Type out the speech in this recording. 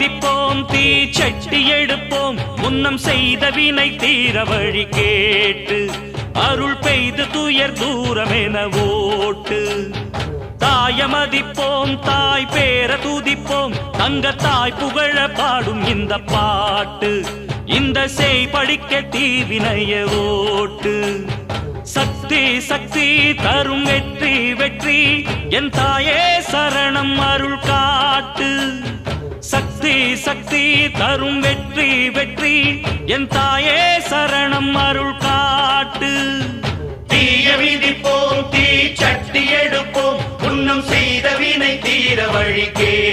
மிதிப்போம் தீ சட்டி எடுப்போம் முன்னம் செய்த வினை தீர வழி கேட்டு அருள் பெய்து துயர் தூரமென ஓட்டு தாயமதிப்போம் தாய் பேர துதிப்போம் தங்க தாய் புகழ பாடும் இந்த பாட்டு இந்த செய் படிக்க தீவினைய ஓட்டு சக்தி சக்தி தரும் வெற்றி வெற்றி என் தாயே சரணம் அருள் காட்டு சக்தி சக்தி தரும் வெற்றி வெற்றி என் தாயே சரணம் அருள் காட்டு தீய விதிப்போம் தீ சட்டி எடுப்போம் புன்னம் செய்த வினை தீர வழி கேட்டு